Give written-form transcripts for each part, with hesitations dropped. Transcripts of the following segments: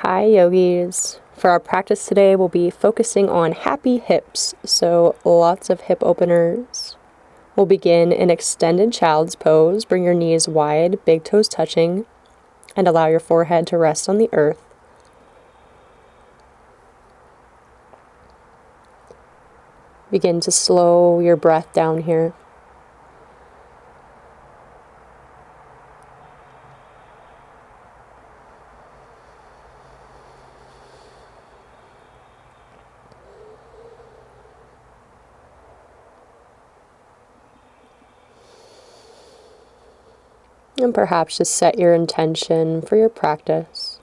Hi yogis. For our practice today, we'll be focusing on happy hips, so lots of hip openers. We'll begin in extended child's pose. Bring your knees wide, big toes touching, and allow your forehead to rest on the earth. Begin to slow your breath down here. And perhaps just set your intention for your practice.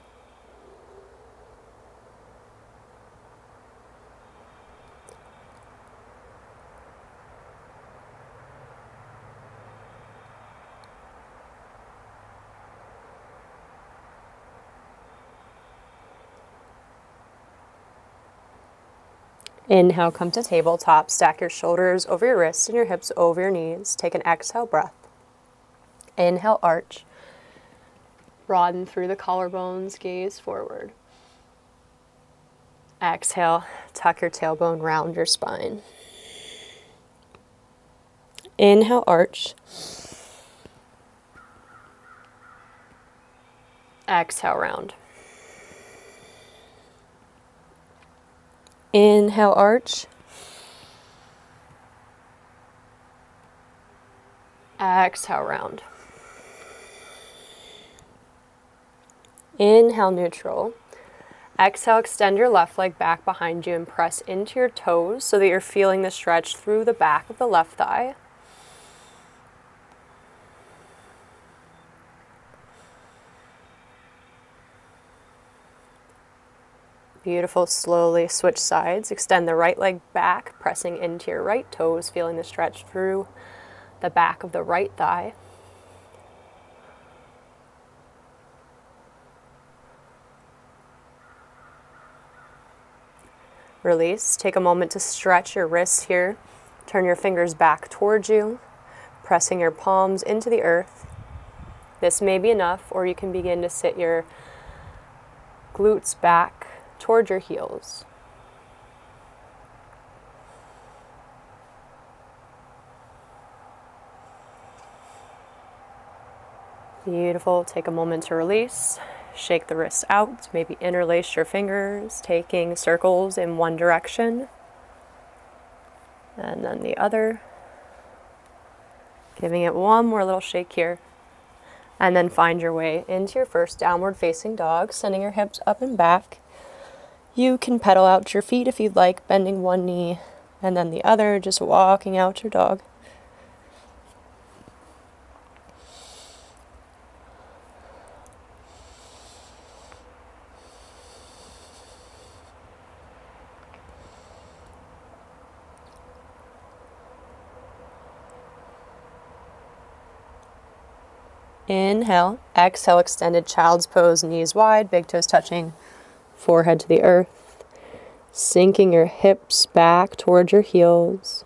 Inhale, come to tabletop. Stack your shoulders over your wrists and your hips over your knees. Take an exhale breath. Inhale, arch. Broaden through the collarbones, gaze forward. Exhale, tuck your tailbone, round your spine. Inhale, arch. Exhale, round. Inhale, arch. Exhale, round. Inhale, neutral. Exhale, extend your left leg back behind you and press into your toes so that you're feeling the stretch through the back of the left thigh. Beautiful. Slowly switch sides. Extend the right leg back, pressing into your right toes, feeling the stretch through the back of the right thigh. Release. Take a moment to stretch your wrists here. Turn your fingers back towards you, pressing your palms into the earth. This may be enough, or you can begin to sit your glutes back toward your heels. Beautiful. Take a moment to release. Shake the wrists out. Maybe interlace your fingers, taking circles in one direction and then the other. Giving it one more little shake here. And then find your way into your first downward facing dog, sending your hips up and back. You can pedal out your feet if you'd like, bending one knee and then the other, just walking out your dog. Inhale, exhale, extended child's pose, knees wide, big toes touching, forehead to the earth, sinking your hips back towards your heels.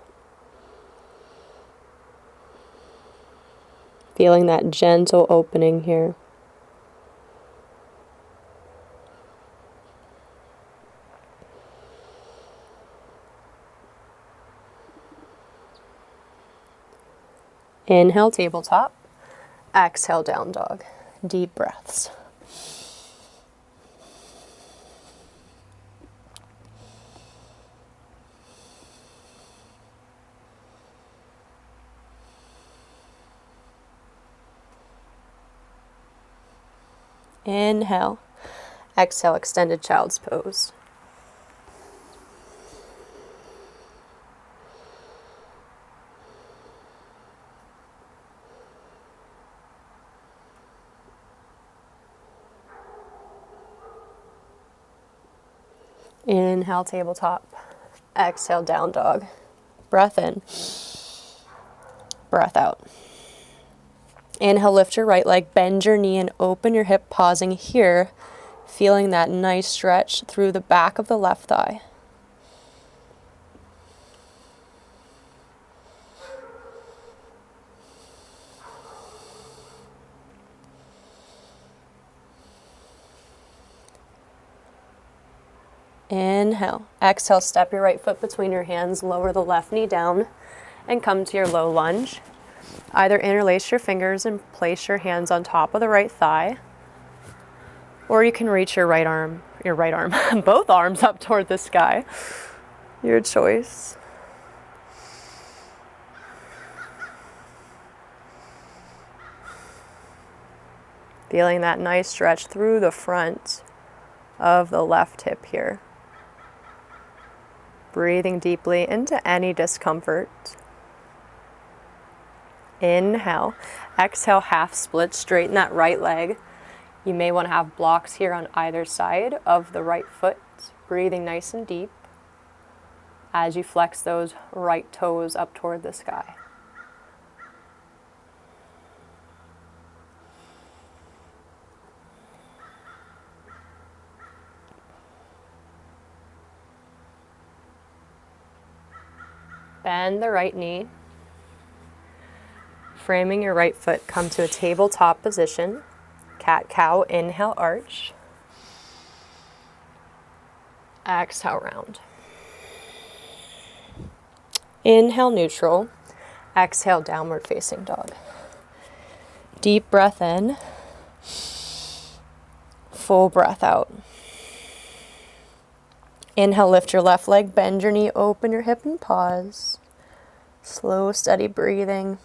Feeling that gentle opening here. Inhale, tabletop. Exhale, down dog. Deep breaths. Inhale. Exhale, extended child's pose. Inhale, tabletop. Exhale, down dog. Breath in. Breath out. Inhale, lift your right leg, bend your knee and open your hip, pausing here, feeling that nice stretch through the back of the left thigh. Inhale. Exhale, step your right foot between your hands, lower the left knee down, and come to your low lunge. Either interlace your fingers and place your hands on top of the right thigh, or you can reach your right arm, both arms up toward the sky. Your choice. Feeling that nice stretch through the front of the left hip here. Breathing deeply into any discomfort. Inhale. Exhale, half split, straighten that right leg. You may want to have blocks here on either side of the right foot. Breathing nice and deep as you flex those right toes up toward the sky. Bend the right knee. Framing your right foot, come to a tabletop position. Cat-cow, inhale, arch. Exhale, round. Inhale, neutral. Exhale, downward facing dog. Deep breath in. Full breath out. Inhale, lift your left leg, bend your knee, open your hip and pause. Slow, steady breathing.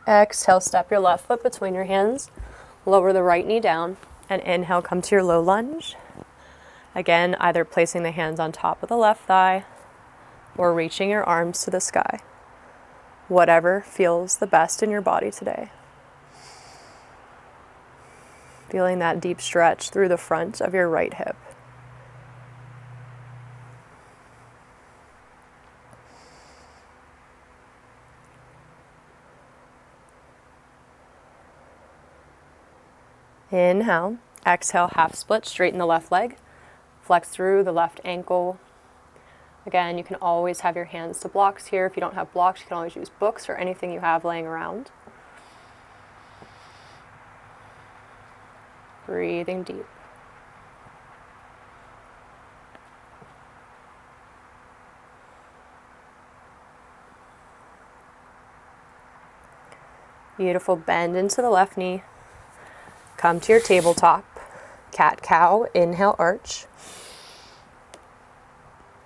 Exhale, step your left foot between your hands, lower the right knee down, and inhale, come to your low lunge. Again, either placing the hands on top of the left thigh or reaching your arms to the sky. Whatever feels the best in your body today. Feeling that deep stretch through the front of your right hip. Inhale, exhale, half split, straighten the left leg, flex through the left ankle. Again, you can always have your hands to blocks here. If you don't have blocks, you can always use books or anything you have laying around. Breathing deep. Beautiful, bend into the left knee. Come to your tabletop. Cat-cow, inhale, arch.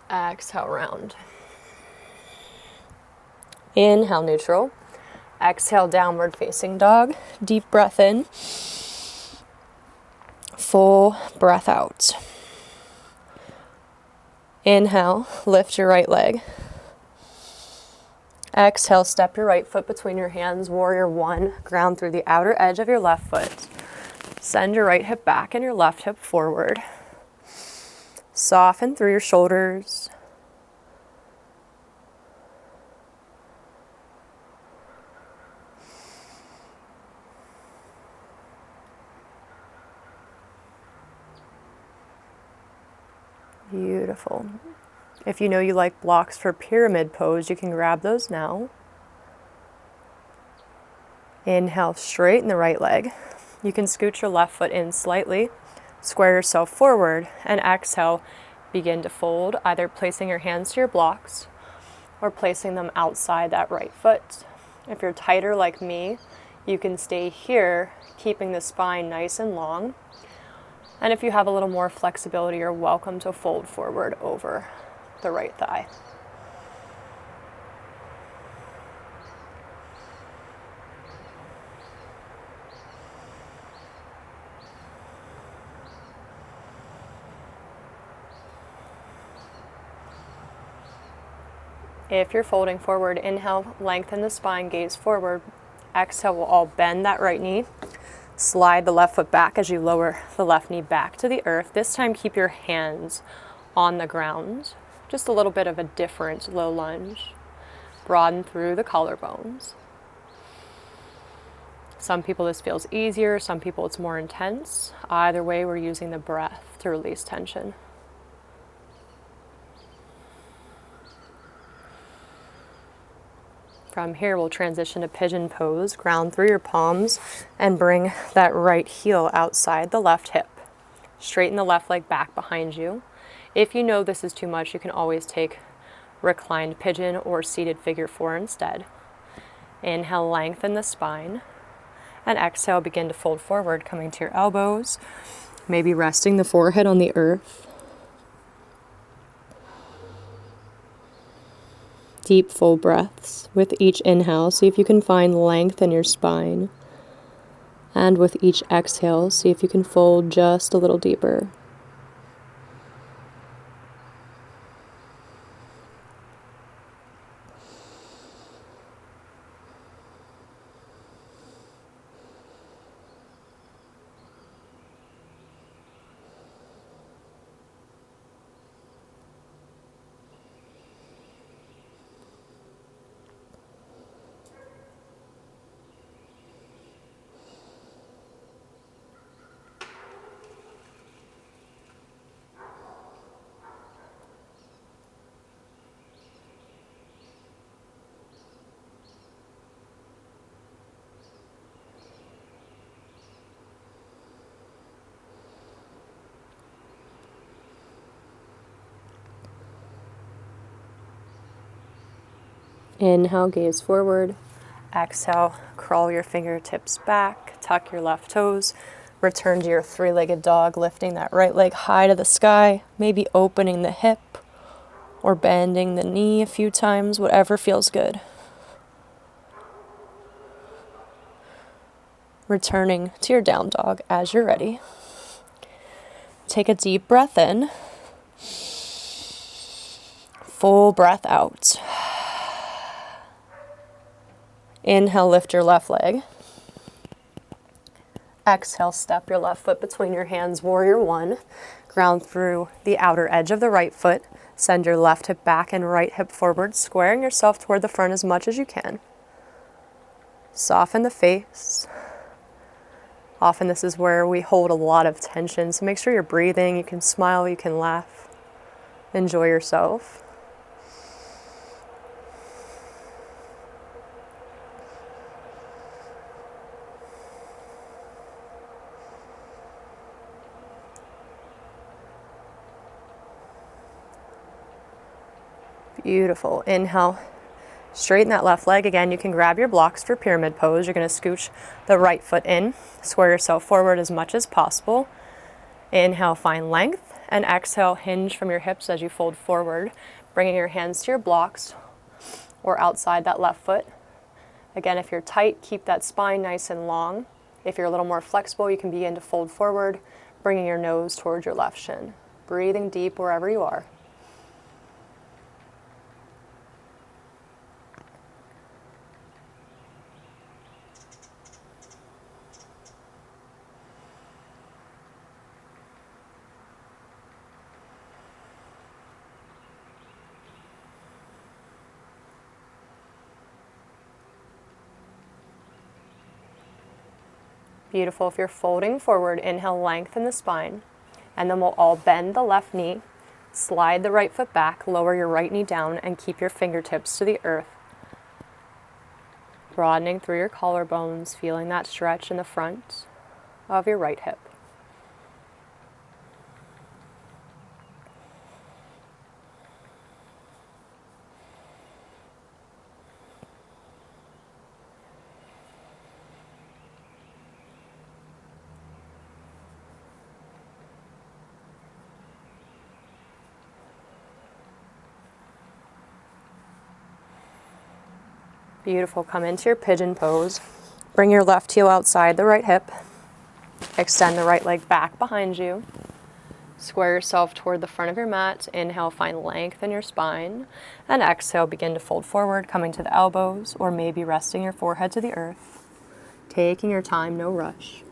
Exhale, round. Inhale, neutral. Exhale, downward facing dog. Deep breath in. Full breath out. Inhale, lift your right leg. Exhale, step your right foot between your hands, warrior one. Ground through the outer edge of your left foot. Send your right hip back and your left hip forward. Soften through your shoulders. Beautiful. If you know you like blocks for pyramid pose, you can grab those now. Inhale, straighten the right leg. You can scoot your left foot in slightly. Square yourself forward, and exhale, begin to fold, either placing your hands to your blocks or placing them outside that right foot. If you're tighter like me, you can stay here, keeping the spine nice and long. And if you have a little more flexibility, you're welcome to fold forward over the right thigh. If you're folding forward, inhale, lengthen the spine, gaze forward. Exhale, we'll all bend that right knee. Slide the left foot back as you lower the left knee back to the earth. This time, keep your hands on the ground. Just a little bit of a different low lunge. Broaden through the collarbones. Some people this feels easier, some people it's more intense. Either way, we're using the breath to release tension. From here, we'll transition to pigeon pose. Ground through your palms and bring that right heel outside the left hip. Straighten the left leg back behind you. If you know this is too much, you can always take reclined pigeon or seated figure four instead. Inhale, lengthen the spine. And exhale, begin to fold forward, coming to your elbows. Maybe resting the forehead on the earth. Deep, full breaths with each inhale. See if you can find length in your spine. And with each exhale, see if you can fold just a little deeper. Inhale, gaze forward. Exhale, crawl your fingertips back, tuck your left toes, return to your three-legged dog, lifting that right leg high to the sky, maybe opening the hip or bending the knee a few times, whatever feels good. Returning to your down dog as you're ready. Take a deep breath in. Full breath out. Inhale, lift your left leg. Exhale, step your left foot between your hands, warrior one. Ground through the outer edge of the right foot. Send your left hip back and right hip forward, squaring yourself toward the front as much as you can. Soften the face. Often this is where we hold a lot of tension, so make sure you're breathing. You can smile, you can laugh. Enjoy yourself. Beautiful. Inhale, straighten that left leg. Again, you can grab your blocks for pyramid pose. You're going to scooch the right foot in, square yourself forward as much as possible. Inhale, find length, and exhale, hinge from your hips as you fold forward, bringing your hands to your blocks or outside that left foot. Again, if you're tight, keep that spine nice and long. If you're a little more flexible, you can begin to fold forward, bringing your nose towards your left shin. Breathing deep wherever you are. Beautiful. If you're folding forward, inhale, lengthen the spine, and then we'll all bend the left knee, slide the right foot back, lower your right knee down, and keep your fingertips to the earth. Broadening through your collarbones, feeling that stretch in the front of your right hip. Beautiful. Come into your pigeon pose. Bring your left heel outside the right hip. Extend the right leg back behind you. Square yourself toward the front of your mat. Inhale, find length in your spine. And exhale, begin to fold forward, coming to the elbows, or maybe resting your forehead to the earth. Taking your time, no rush.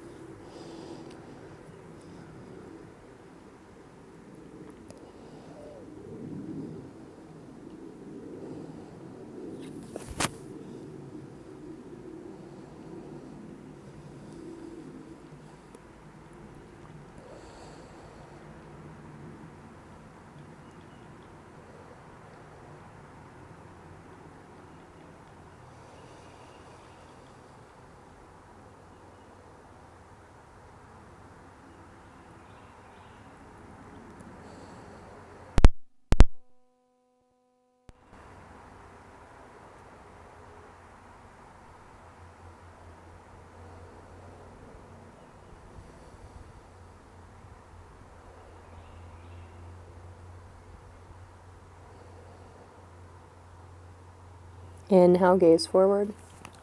Inhale, gaze forward.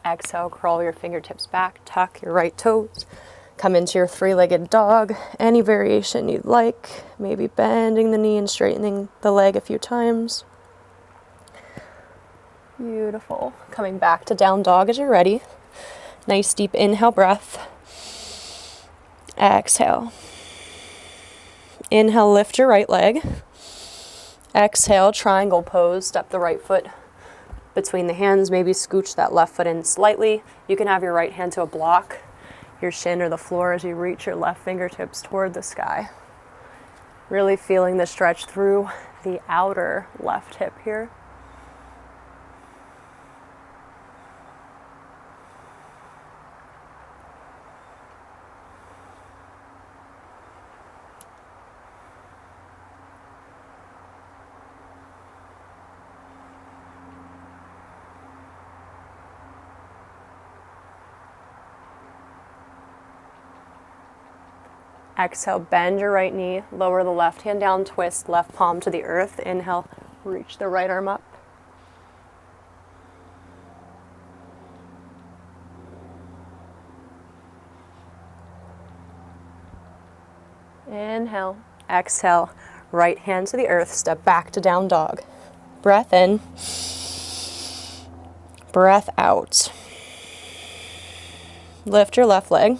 Exhale, crawl your fingertips back, tuck your right toes. Come into your three-legged dog, any variation you'd like, maybe bending the knee and straightening the leg a few times. Beautiful. Coming back to down dog as you're ready. Nice deep inhale breath. Exhale. Inhale, lift your right leg. Exhale, triangle pose, step the right foot between the hands, maybe scooch that left foot in slightly. You can have your right hand to a block, your shin or the floor as you reach your left fingertips toward the sky. Really feeling the stretch through the outer left hip here. Exhale, bend your right knee, lower the left hand down, twist left palm to the earth. Inhale, reach the right arm up. Inhale, exhale, right hand to the earth, step back to down dog. Breath in, breath out. Lift your left leg.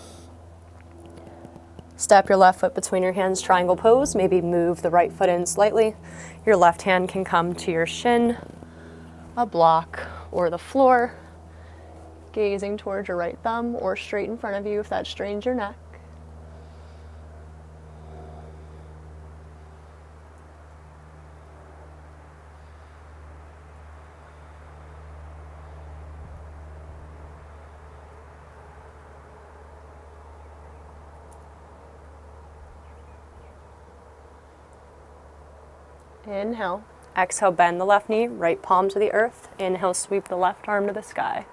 Step your left foot between your hands, triangle pose. Maybe move the right foot in slightly. Your left hand can come to your shin, a block, or the floor. Gazing towards your right thumb or straight in front of you if that strains your neck. Inhale. Exhale, bend the left knee, right palm to the earth. Inhale, sweep the left arm to the sky.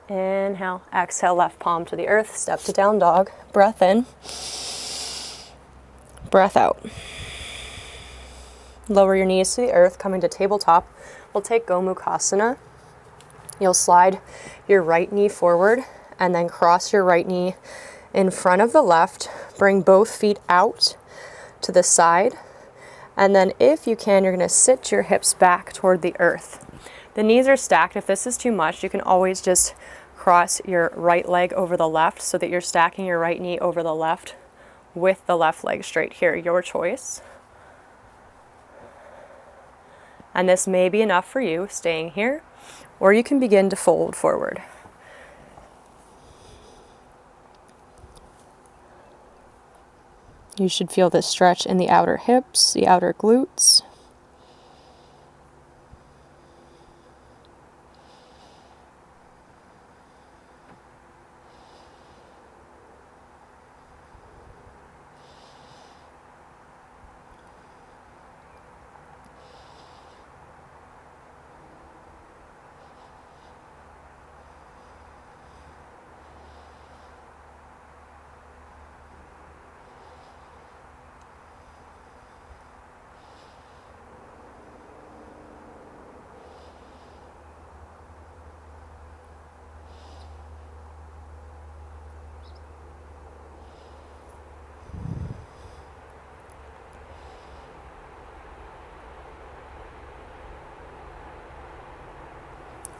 Inhale. Exhale, left palm to the earth. Step to down dog. Breath in. Breath out. Lower your knees to the earth, coming to tabletop. We'll take Gomukhasana. You'll slide your right knee forward and then cross your right knee in front of the left. Bring both feet out to the side. And then if you can, you're going to sit your hips back toward the earth. The knees are stacked. If this is too much, you can always just cross your right leg over the left so that you're stacking your right knee over the left with the left leg straight here. Your choice. And this may be enough for you, staying here. Or you can begin to fold forward. You should feel this stretch in the outer hips, the outer glutes.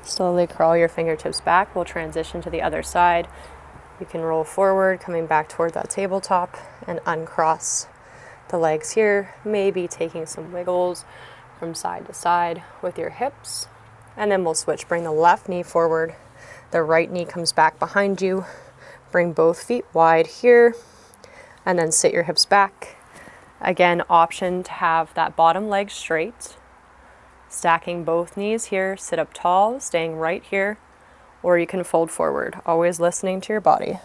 Slowly crawl your fingertips back. We'll transition to the other side. You can roll forward, coming back toward that tabletop, and uncross the legs here. Maybe taking some wiggles from side to side with your hips. And then we'll switch. Bring the left knee forward. The right knee comes back behind you. Bring both feet wide here. And then sit your hips back. Again, option to have that bottom leg straight. Stacking both knees here, sit up tall, staying right here, or you can fold forward, always listening to your body.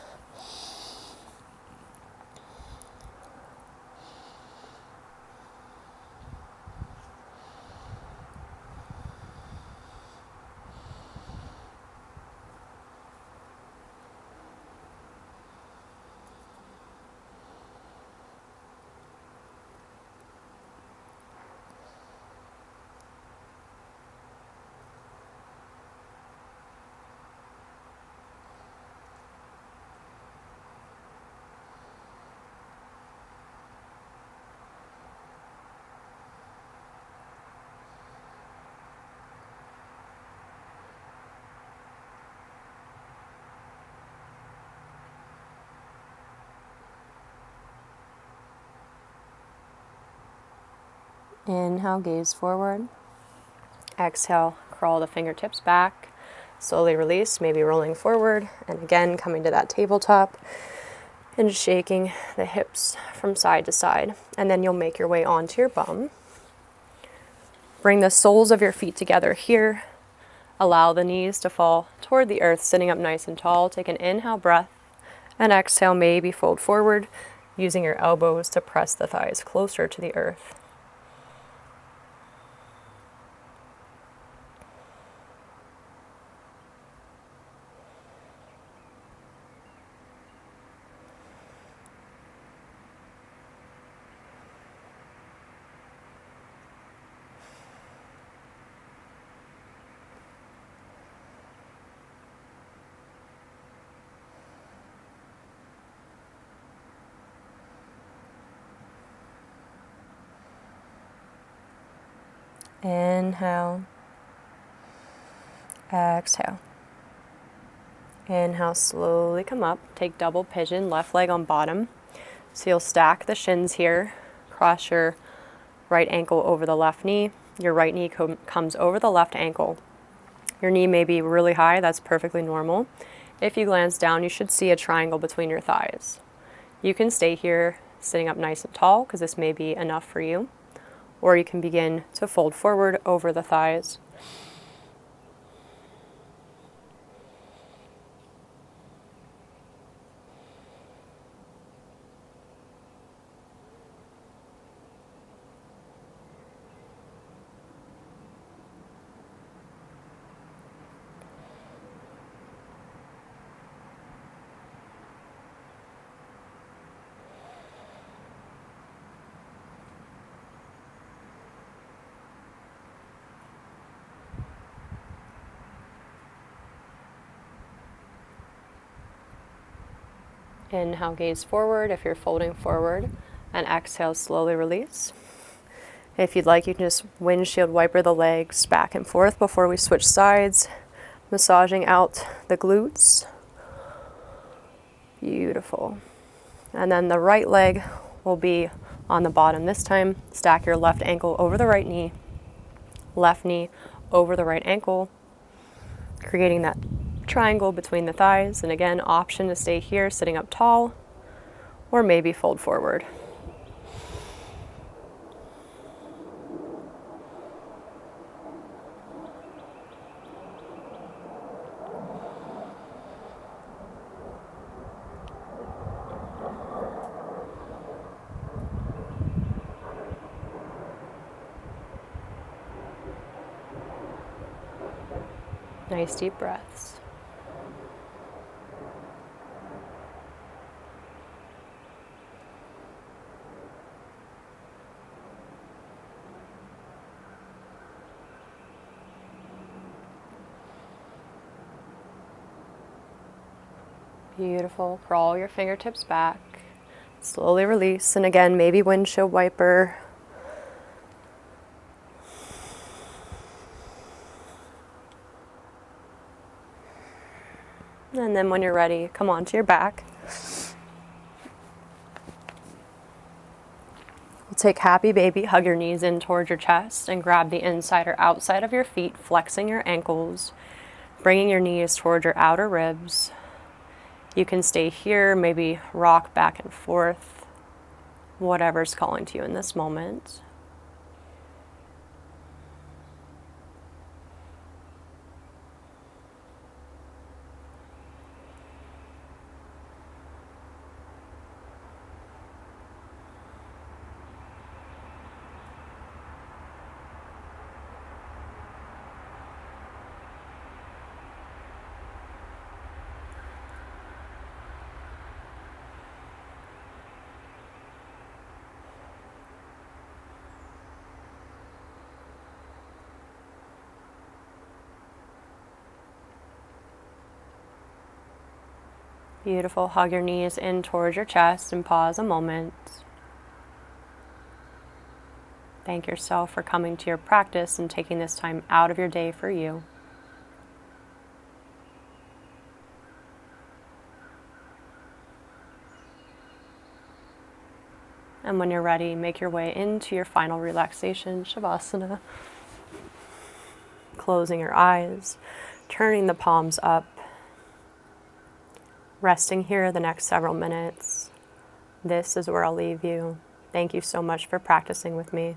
Inhale, gaze forward. Exhale, crawl the fingertips back. Slowly release, maybe rolling forward. And again, coming to that tabletop and just shaking the hips from side to side. And then you'll make your way onto your bum. Bring the soles of your feet together here. Allow the knees to fall toward the earth, sitting up nice and tall. Take an inhale breath. And exhale, maybe fold forward, using your elbows to press the thighs closer to the earth. Inhale. Exhale. Inhale, slowly come up. Take double pigeon, left leg on bottom. So you'll stack the shins here. Cross your right ankle over the left knee. Your right knee comes over the left ankle. Your knee may be really high. That's perfectly normal. If you glance down, you should see a triangle between your thighs. You can stay here sitting up nice and tall because this may be enough for you. Or you can begin to fold forward over the thighs. Inhale, gaze forward if you're folding forward, and exhale, slowly release. If you'd like, you can just windshield wiper the legs back and forth before we switch sides, massaging out the glutes. Beautiful. And then the right leg will be on the bottom this time. Stack your left ankle over the right knee, left knee over the right ankle, creating that triangle between the thighs. And again, option to stay here sitting up tall or maybe fold forward. Nice deep breaths. Beautiful. Crawl your fingertips back. Slowly release. And again, maybe windshield wiper. And then when you're ready, come onto your back. We'll take happy baby, hug your knees in towards your chest and grab the inside or outside of your feet, flexing your ankles, bringing your knees towards your outer ribs. You can stay here, maybe rock back and forth, whatever's calling to you in this moment. Beautiful. Hug your knees in towards your chest and pause a moment. Thank yourself for coming to your practice and taking this time out of your day for you. And when you're ready, make your way into your final relaxation, Shavasana. Closing your eyes, turning the palms up, resting here the next several minutes. This is where I'll leave you. Thank you so much for practicing with me.